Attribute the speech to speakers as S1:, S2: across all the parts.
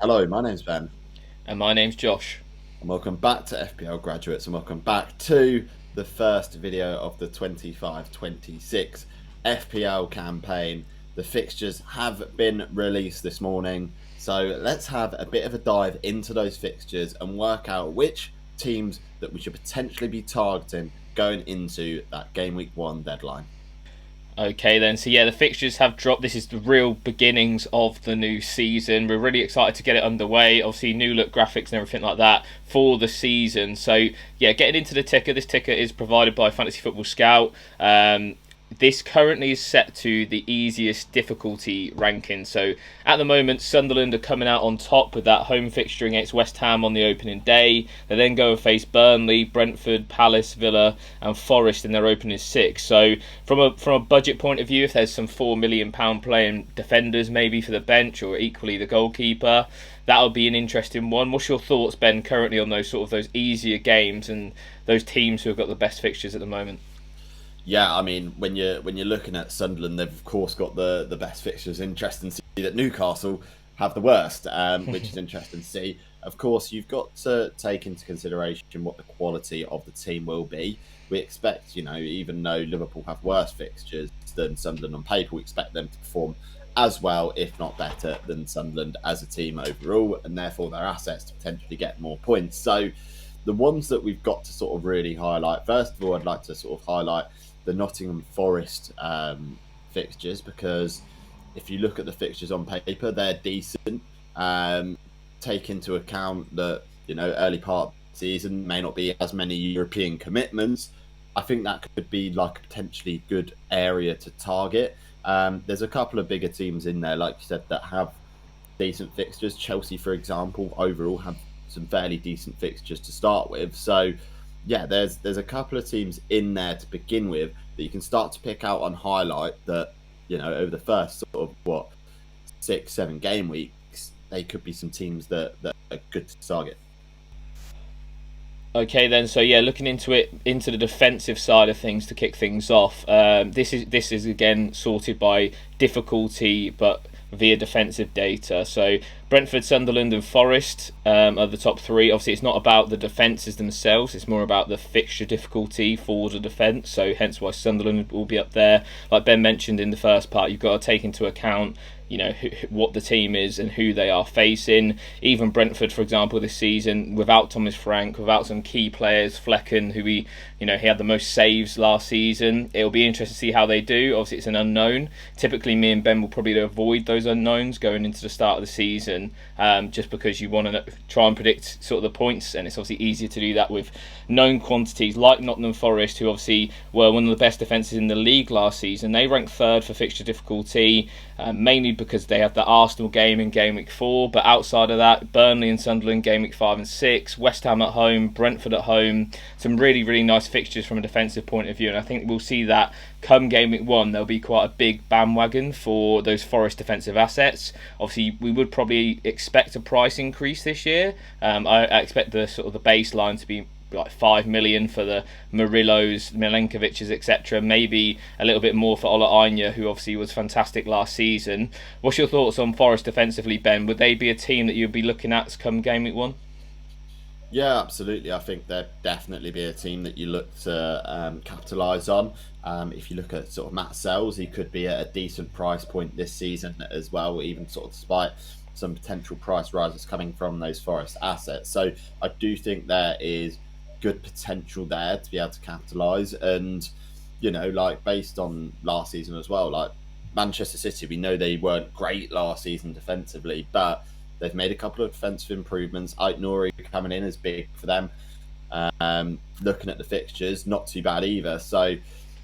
S1: Hello, my name's Ben,
S2: And my name's Josh.
S1: and welcome back to FPL Graduates, and welcome back to the first video of the 25-26 FPL campaign. The fixtures have been released this morning, so let's have a bit of a dive into those fixtures and work out which teams that we should potentially be targeting going into that Game Week 1 deadline.
S2: Okay, then. So, yeah, the fixtures have dropped. This is the real beginnings of the new season. We're really excited to get it underway. Obviously, new look graphics and everything like that for the season. So, yeah, getting into the ticker. This ticker is provided by Fantasy Football Scout. This currently is set to the easiest difficulty ranking. So at the moment, Sunderland are coming out on top with that home fixture against West Ham on the opening day. They then go and face Burnley, Brentford, Palace, Villa, and Forest in their opening six. So from a budget point of view, if there's some £4 million playing defenders maybe for the bench or equally the goalkeeper, that'll be an interesting one. What's your thoughts, Ben, currently on those easier games and those teams who have got the best fixtures at the moment?
S1: Yeah, I mean, when you're looking at Sunderland, they've of course got the best fixtures. Interesting to see that Newcastle have the worst, which is interesting to see. Of course, you've got to take into consideration what the quality of the team will be. We expect, even though Liverpool have worse fixtures than Sunderland on paper, we expect them to perform as well, if not better, than Sunderland as a team overall, and therefore their assets to potentially get more points. So, the ones that we've got to sort of really highlight, first of all, I'd like to sort of highlight the Nottingham Forest fixtures, because if you look at the fixtures on paper, they're decent. Take into account that early part of the season may not be as many European commitments. I think that could be like a potentially good area to target. There's a couple of bigger teams in there, like you said, that have decent fixtures. Chelsea, for example, overall have some fairly decent fixtures to start with. So yeah, there's a couple of teams in there to begin with that you can start to pick out and highlight that, over the first sort of 6-7 game weeks, they could be some teams that are good to target.
S2: Okay, then. So yeah, looking into the defensive side of things to kick things off. This is again sorted by difficulty, but via defensive data. So Brentford, Sunderland, and Forest are the top three. Obviously, it's not about the defences themselves; it's more about the fixture difficulty for the defence. So hence why Sunderland will be up there. Like Ben mentioned in the first part, you've got to take into account what the team is and who they are facing. Even Brentford, for example, this season without Thomas Frank, without some key players, Flecken, who he had the most saves last season. It'll be interesting to see how they do. Obviously, it's an unknown. Typically, me and Ben will probably avoid those unknowns going into the start of the season, just because you want to try and predict sort of the points, and it's obviously easier to do that with known quantities like Nottingham Forest, who obviously were one of the best defences in the league last season. They ranked third for fixture difficulty, mainly because they have the Arsenal game in Game Week 4, but outside of that, Burnley and Sunderland Game Week 5 and 6, West Ham at home, Brentford at home, some really, really nice fixtures from a defensive point of view, and I think we'll see that come Game Week 1, there'll be quite a big bandwagon for those Forest defensive assets. Obviously, we would probably expect a price increase this year. I expect the sort of the baseline to be like 5 million for the Murillos, Milenkovic's, etc. Maybe a little bit more for Ola Aina, who obviously was fantastic last season. What's your thoughts on Forest defensively, Ben? Would they be a team that you'd be looking at come Game Week 1?
S1: Yeah, absolutely. I think there'd definitely be a team that you look to capitalise on. If you look at sort of Matt Sells, he could be at a decent price point this season as well, even sort of despite some potential price rises coming from those Forest assets. So I do think there is good potential there to be able to capitalise. And, like based on last season as well, like Manchester City, we know they weren't great last season defensively, but they've made a couple of defensive improvements. Aït-Nouri coming in is big for them. Looking at the fixtures, not too bad either. So,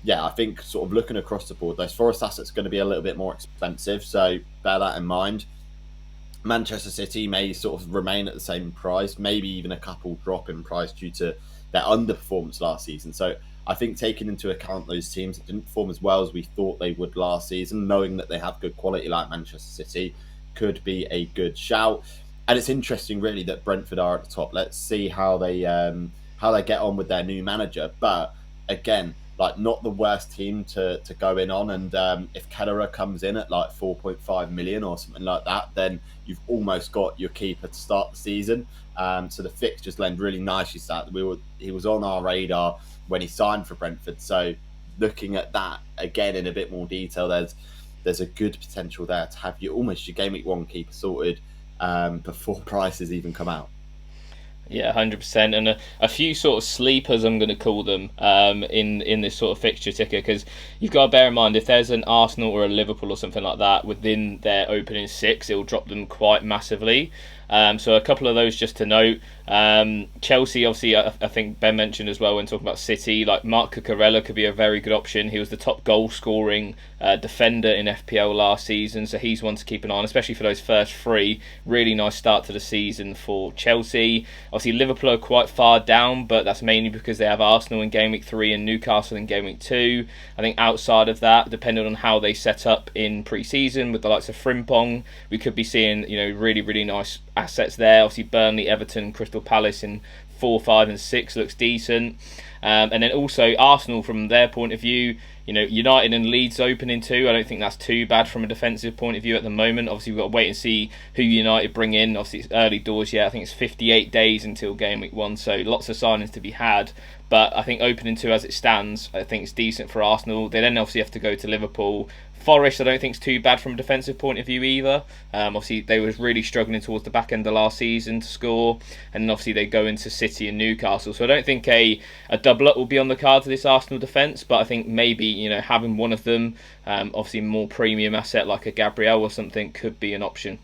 S1: yeah, I think sort of looking across the board, those Forest assets are going to be a little bit more expensive. So bear that in mind. Manchester City may sort of remain at the same price, maybe even a couple drop in price due to their underperformance last season. So I think taking into account those teams that didn't perform as well as we thought they would last season, knowing that they have good quality like Manchester City, could be a good shout. And it's interesting, really, that Brentford are at the top. Let's see how they get on with their new manager. But again, like not the worst team to go in on. And if Kelleher comes in at like 4.5 million or something like that, then you've almost got your keeper to start the season. So the fixtures lend really nicely to that. He was on our radar when he signed for Brentford. So looking at that again in a bit more detail, there's a good potential there to have you almost your game week 1 keeper sorted before prices even come out.
S2: Yeah, 100%, and a few sort of sleepers, I'm going to call them, in this sort of fixture ticker, because you've got to bear in mind if there's an Arsenal or a Liverpool or something like that within their opening 6, it will drop them quite massively. So a couple of those just to note. Chelsea, obviously, I think Ben mentioned as well when talking about City, like Marc Cucurella could be a very good option. He was the top goal scoring defender in FPL last season, so he's one to keep an eye on, especially for those first 3. Really nice start to the season for Chelsea. Obviously, Liverpool are quite far down, but that's mainly because they have Arsenal in Game Week 3 and Newcastle in Game Week 2. I think outside of that, depending on how they set up in pre-season with the likes of Frimpong, we could be seeing really, really nice assets there. Obviously, Burnley, Everton, Crystal Palace in 4, 5 and 6 looks decent. And then also Arsenal from their point of view, United and Leeds opening 2. I don't think that's too bad from a defensive point of view at the moment. Obviously, we've got to wait and see who United bring in. Obviously, it's early doors yet. I think it's 58 days until Game Week 1, so lots of signings to be had. But I think opening 2 as it stands, I think it's decent for Arsenal. They then obviously have to go to Liverpool. Forest, I don't think is too bad from a defensive point of view either. Obviously, they were really struggling towards the back end of last season to score, and then obviously they go into City and Newcastle. So I don't think a double up will be on the card for this Arsenal defence, but I think maybe having one of them, obviously more premium asset like a Gabriel or something, could be an option.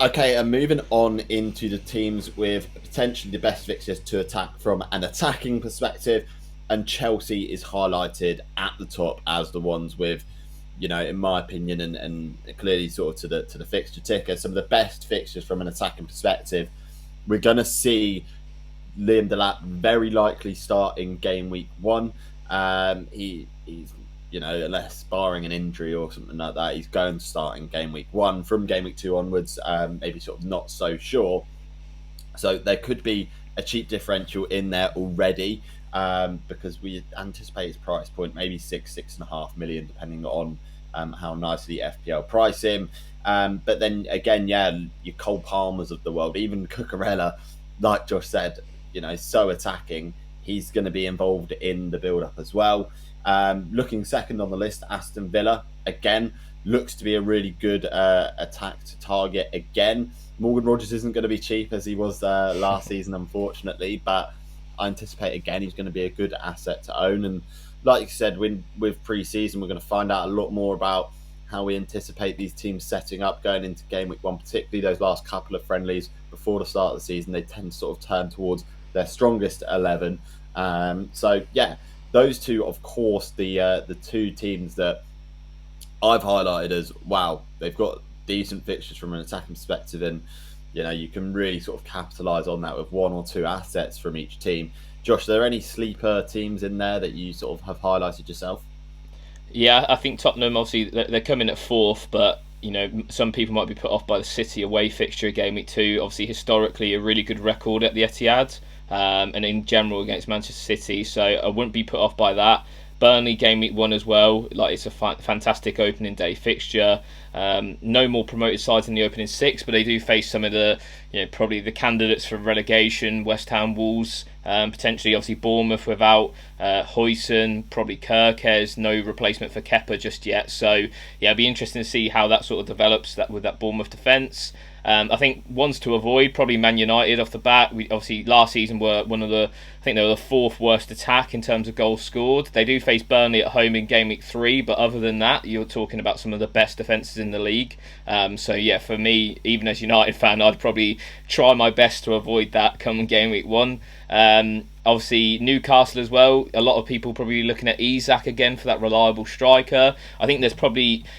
S1: Okay, and moving on into the teams with potentially the best fixtures to attack from an attacking perspective, and Chelsea is highlighted at the top as the ones with, in my opinion, and clearly sort of to the fixture ticker, some of the best fixtures from an attacking perspective. We're going to see Liam Delap very likely start in Game Week 1. He's unless barring an injury or something like that, he's going to start in Game Week 1. From Game Week 2 onwards, maybe sort of not so sure. So there could be a cheap differential in there already, because we anticipate his price point maybe 6.5 million, depending on how nicely FPL price him. But then again, your Cole Palmers of the world, even Cucurella, like Josh said, so attacking, he's going to be involved in the build-up as well. Looking second on the list, Aston Villa, again, looks to be a really good attack to target again. Morgan Rogers isn't going to be cheap as he was last season, unfortunately, but I anticipate, again, he's going to be a good asset to own. And like you said, with pre-season, we're going to find out a lot more about how we anticipate these teams setting up going into Game Week 1, particularly those last couple of friendlies before the start of the season. They tend to sort of turn towards their strongest 11. Those two, of course, the two teams that I've highlighted as, wow, they've got decent fixtures from an attacking perspective, and you can really sort of capitalise on that with 1 or 2 assets from each team. Josh, are there any sleeper teams in there that you sort of have highlighted yourself?
S2: Yeah, I think Tottenham, obviously, they're coming at 4th, but some people might be put off by the City away fixture Game Week 2. Obviously, historically, a really good record at the Etihad, and in general against Manchester City, so I wouldn't be put off by that. Burnley Game Week 1 as well, like it's a fantastic opening day fixture. No more promoted sides in the opening 6, but they do face some of the, probably the candidates for relegation: West Ham, Wolves, potentially obviously Bournemouth without Huijsen, probably Kirkes, no replacement for Kepa just yet. So yeah, it'd be interesting to see how that sort of develops with that Bournemouth defence. I think ones to avoid, probably Man United off the bat. We obviously last season were I think they were the 4th worst attack in terms of goals scored. They do face Burnley at home in Game Week 3, but other than that, you're talking about some of the best defences in the league. So yeah, for me, even as United fan, I'd probably try my best to avoid that come Game Week 1. Obviously Newcastle as well, a lot of people probably looking at Isak again for that reliable striker. I think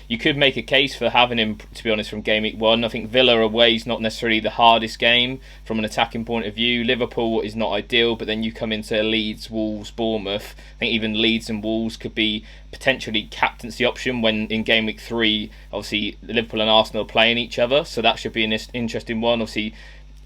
S2: you could make a case for having him, to be honest, from Game Week 1. I think Villa away is not necessarily the hardest game from an attacking point of view. Liverpool is not ideal, but then you come into Leeds, Wolves, Bournemouth. I think even Leeds and Wolves could be potentially captaincy option when in Game Week 3, obviously Liverpool and Arsenal are playing each other, so that should be an interesting one. Obviously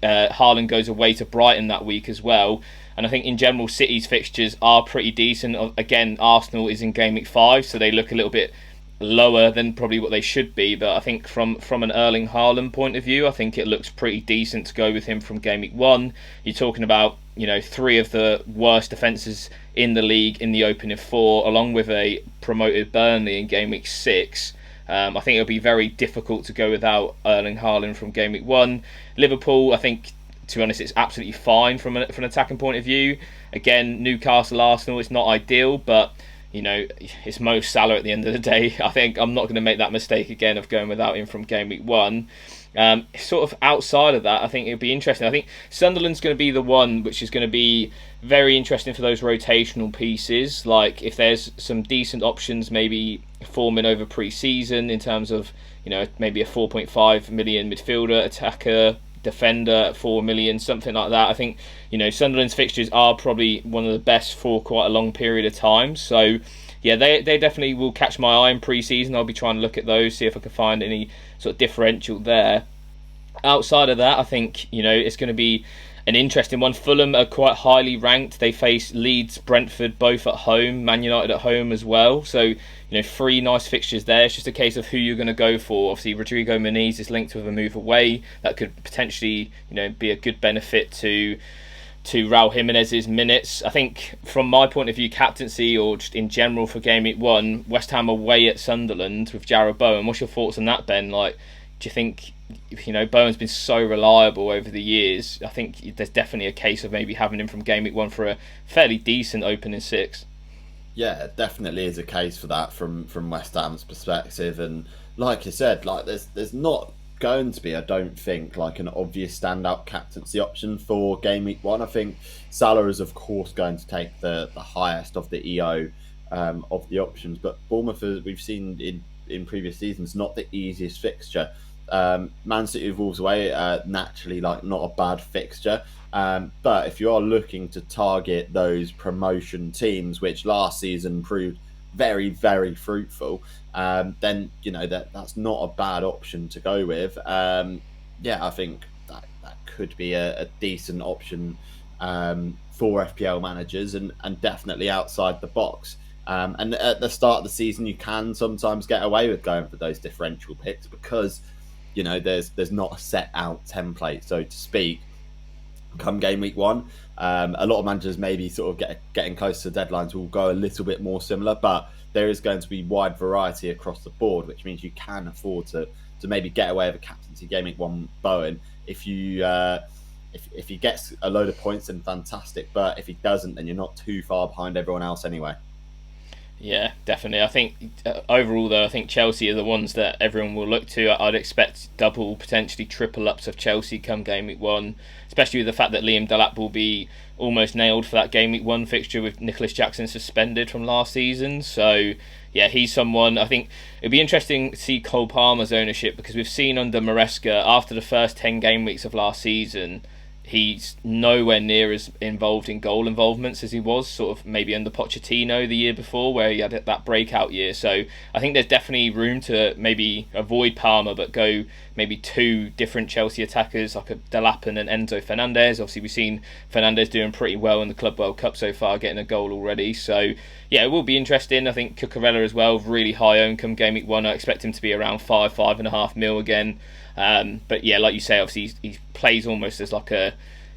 S2: Haaland goes away to Brighton that week as well. And I think in general, City's fixtures are pretty decent. Again, Arsenal is in Game Week 5, so they look a little bit lower than probably what they should be. But I think from an Erling Haaland point of view, I think it looks pretty decent to go with him from Game Week 1. You're talking about, 3 of the worst defences in the league in the opening 4, along with a promoted Burnley in Game Week 6. I think it'll be very difficult to go without Erling Haaland from Game Week 1. Liverpool, I think, to be honest, it's absolutely fine from an attacking point of view. Again, Newcastle, Arsenal, it's not ideal, but it's Mo Salah at the end of the day. I think I'm not going to make that mistake again of going without him from Game Week 1. Sort of outside of that, I think it'll be interesting. I think Sunderland's going to be the one which is going to be very interesting for those rotational pieces. Like if there's some decent options, maybe forming over pre-season in terms of maybe a 4.5 million midfielder, attacker, defender at 4 million, something like that. I think Sunderland's fixtures are probably one of the best for quite a long period of time. So yeah, they definitely will catch my eye in pre-season. I'll be trying to look at those, see if I can find any sort of differential there. Outside of that, I think it's going to be an interesting one. Fulham are quite highly ranked. They face Leeds, Brentford, both at home, Man United at home as well. So 3 nice fixtures there. It's just a case of who you're going to go for. Obviously, Rodrigo Muniz is linked with a move away. That could potentially be a good benefit to Raul Jimenez's minutes. I think from my point of view, captaincy or just in general for Game Week 1, West Ham away at Sunderland with Jarrod Bowen. What's your thoughts on that, Ben? Like, do you think Bowen's been so reliable over the years? I think there's definitely a case of maybe having him from Game Week 1 for a fairly decent opening 6.
S1: Yeah, definitely is a case for that from West Ham's perspective, and like you said, like there's not going to be, I don't think, like an obvious standout captaincy option for Game Week 1. I think Salah is of course going to take the highest of the EO of the options, but Bournemouth, we've seen in previous seasons, not the easiest fixture. Man City with Wolves away, naturally like not a bad fixture, but if you are looking to target those promotion teams, which last season proved very, very fruitful, then that's not a bad option to go with. I think that could be a decent option for FPL managers, and definitely outside the box. And at the start of the season, you can sometimes get away with going for those differential picks because there's not a set out template, so to speak. Come Game Week 1, a lot of managers maybe sort of getting close to deadlines will go a little bit more similar, but there is going to be wide variety across the board, which means you can afford to maybe get away with a captaincy Game Week 1 Bowen. If he gets a load of points, then fantastic, but if he doesn't, then you're not too far behind everyone else anyway.
S2: Yeah, definitely. I think overall, though, I think Chelsea are the ones that everyone will look to. I'd expect double, potentially triple ups of Chelsea come Game Week 1, especially with the fact that Liam Delap will be almost nailed for that Game Week 1 fixture with Nicholas Jackson suspended from last season. So, yeah, he's someone. I think it'd be interesting to see Cole Palmer's ownership, because we've seen under Maresca, after the first 10 game weeks of last season, he's nowhere near as involved in goal involvements as he was sort of maybe under Pochettino the year before, where he had that breakout year. So I think there's definitely room to maybe avoid Palmer, but go maybe 2 different Chelsea attackers like a Delap and an Enzo Fernandez. Obviously, we've seen Fernandez doing pretty well in the Club World Cup so far, getting a goal already. So yeah, it will be interesting. I think Cucurella as well, really high own come Game Week 1. I expect him to be around 5.5 mil again. But yeah, like you say, obviously he plays almost as like an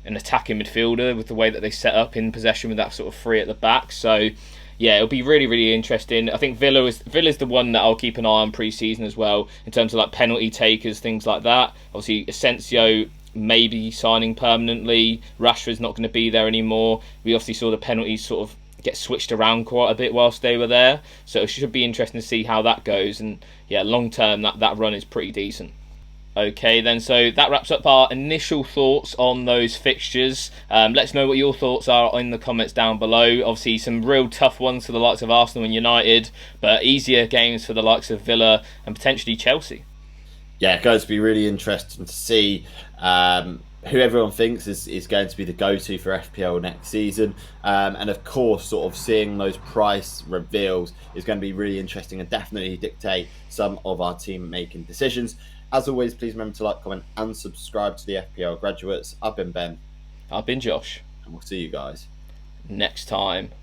S2: attacking midfielder with the way that they set up in possession with that sort of 3 at the back. So yeah, it'll be really, really interesting. I think Villa's the one that I'll keep an eye on pre-season as well, in terms of like penalty takers, things like that. Obviously, Asensio maybe signing permanently. Rashford's not going to be there anymore. We obviously saw the penalties sort of get switched around quite a bit whilst they were there. So it should be interesting to see how that goes. And yeah, long term, that run is pretty decent. Okay then, so that wraps up our initial thoughts on those fixtures. Let's know what your thoughts are in the comments down below. Obviously some real tough ones for the likes of Arsenal and United, but easier games for the likes of Villa and potentially Chelsea.
S1: Yeah, it's going to be really interesting to see who everyone thinks is going to be the go-to for FPL next season. And of course, sort of seeing those price reveals is going to be really interesting and definitely dictate some of our team making decisions. As always, please remember to like, comment, and subscribe to the FPL graduates. I've been Ben,
S2: I've been Josh.
S1: and we'll see you guys
S2: Next time.